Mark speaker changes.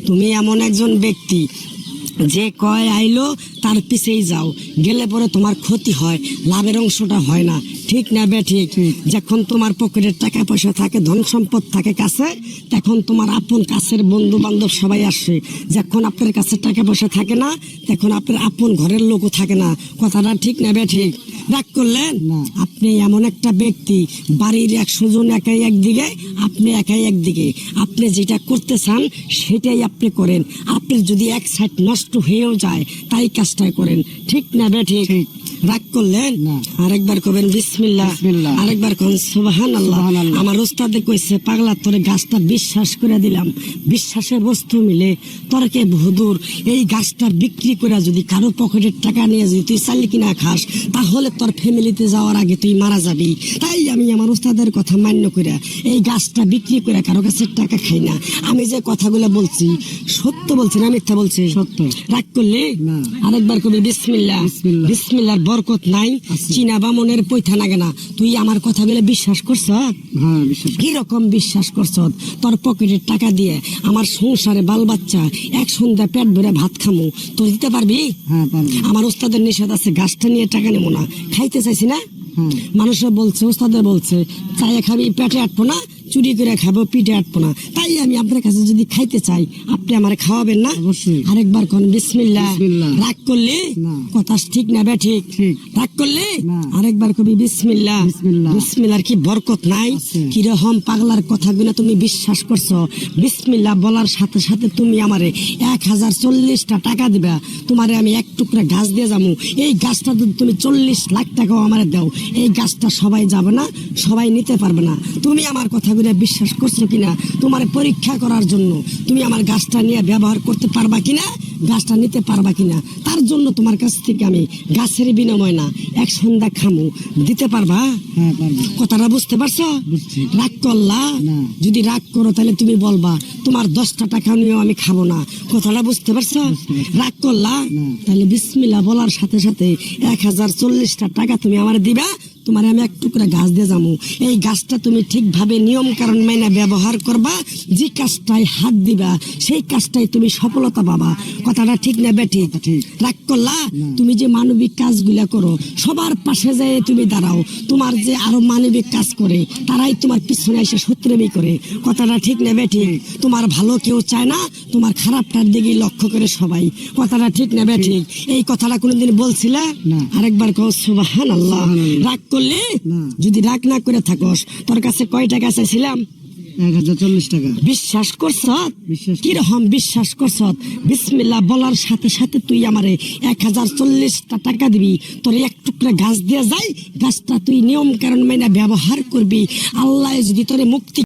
Speaker 1: তুমি এমন একজন ব্যক্তি যে কয় আইলো তার পিছেই যাও, গেলে পরে তোমার ক্ষতি হয়, লাভের অংশটা হয় না। ঠিক না বে ঠিক? যখন তোমার পকেটের টাকা পয়সা থাকে, ধন সম্পদ থাকে কাছে, তখন তোমার আপন কাছের বন্ধু বান্ধব সবাই আসে। যখন আপনার কাছে টাকা পয়সা থাকে না, তখন আপনার আপন ঘরের লোকও থাকে না। কথাটা ঠিক না বে ঠিক? রাগ করলেন? আপনি এমন একটা ব্যক্তি, বাড়ির 100 জন একাই একদিকে, আপনি একাই একদিকে। আপনি যেটা করতে চান সেটাই আপনি করেন। আপনার যদি এক সাইড নষ্ট হয়েও যায় তাই কাজটা করেন। ঠিক না বে ঠিক? রাগ করলেন? আরেকবার কবেন বিসমিল্লাহ, আরেকবার কবেন সুবহানাল্লাহ। আমার ওস্তাদে কইছে, পাগলা তোরে গাছটা বিশ্বাস করে দিলাম, বিশ্বাসের বস্তু মিলে তরকে হুজুর এই গাছটা বিক্রি করে যদি কারো পকেটের টাকা নিয়ে যদি তুই চালি কিনা খাস, তাহলে তোর ফ্যামিলিতে যাওয়ার আগে তুই মারা যাবি। তাই আমি আমার ওস্তাদের কথা মান্য করে এই গাছটা বিক্রি করে কারো কাছে টাকা খাই না। আমি যে কথাগুলো বলছি সত্য বলছি না মিথ্যা বলছি? সত্য। রাগ করলে আরেকবার কবি বিসমিল্লাহ। বিসমিল্লাহর বরকত নাই, চীনা বামনের পয়থা লাগে না। তুই আমার কথাগুলো বিশ্বাস করছ? কি রকম বিশ্বাস করছ? তোর পকেটের টাকা দিয়ে আমার সংসারে বাল বাচ্চা এক সন্ধ্যা পেট ভরে ভাত খামু, তুই দিতে পারবি? আমার ওস্তাদের নিষেধ আছে, গাছটা নিয়ে টাকা নেবো না। খাইতে চাইছি না, মানুষরা বলছে, ওস্তাদের বলছে চাইয়া খাবি পেটে আটবো না, চুরি করে খাবো পিঠে আটবো না। তাই আমি আপনার কাছে যদি খাইতে চাই, আপনি আমার খাওয়াবেন না? আরেকবার কোন বিসমিল্লাহ। রাগ করলে কথা ঠিক না বে ঠিক? রাগ করলে আরেকবার কবি বিসমিল্লাহ। বিসমিল্লাহর কি বরকত নাই? কিরকম পাগলার কথাগুলো তুমি বিশ্বাস করছো? বিসমিল্লাহ বলার সাথে সাথে তুমি আমারে 1040টা টাকা দিবা, তোমারে আমি এক টুকরা গাছ দিয়ে যাবো। এই গাছটা যদি তুমি 40 লাখ টাকাও আমারে দাও, এই গাছটা সবাই যাবে না, সবাই নিতে পারবে না। তুমি আমার কথাগুলো বিশ্বাস করছো কিনা তোমার পরীক্ষা করার জন্য, তুমি আমার গাছটা নিয়ে ব্যবহার করতে পারবা কিনা, গাছটা নিতে পারবা কিনা, তার জন্য তোমার কাছ থেকে আমি গাছের বিনিময় না এক সন্ধ্যা খামু, দিতে পারবা? কথাটা বুঝতে পারছো? রাগ করলা? যদি রাগ করো তাহলে তুমি বলবা তোমার 10টা টাকা নিয়েও আমি খাবো না। কথাটা বুঝতে পারছো? রাগ করলা? তাহলে বিসমিল্লাহ বলার সাথে সাথে 1040টা টাকা তুমি আমার দিবা, তোমার আমি এক টুকরা গাছ দিয়ে যাবো। এই গাছটা তুমি ঠিকভাবে নিয়ম কারণ মেনে ব্যবহার করবা, যে কাজটাই হাত দিবা সেই কাজটাই তুমি সফলতা পাবা। কথাটা ঠিক না বেটি? রাগ করলা? তুমি যে মানবিক কাজগুলা করো, সবার পাশে যেয়ে তুমি দাঁড়াও, তোমার যে আরো মানবিক কাজ করে তারাই তোমার পিছনে এসে শত্রুমি করে। কথাটা ঠিক না বেটি? তোমার ভালো কেউ চায় না, তোমার খারাপটার দিকে লক্ষ্য করে সবাই। কথাটা ঠিক না বেটি? এই কথাটা কোনোদিন বলছিলে? আরেকবার কও সুবহানাল্লাহ। রাগ করলে যদি রাগ না করে থাকস, তোর কাছে কয় টাকা চাইছিলাম? 1040 টাকা। বিশ্বাস করছ? কিরকম বিশ্বাস করছ? বিসমিল্লাহ বলার সাথে সাথে তুই আমারে 1040টা টাকা দিবি, তোর এক টুকরা গাছ দিয়ে যাই, গাছটা তুই নিয়ম কারণ মেনে ব্যবহার করবি। আল্লাহ যদি তোরে মুক্তি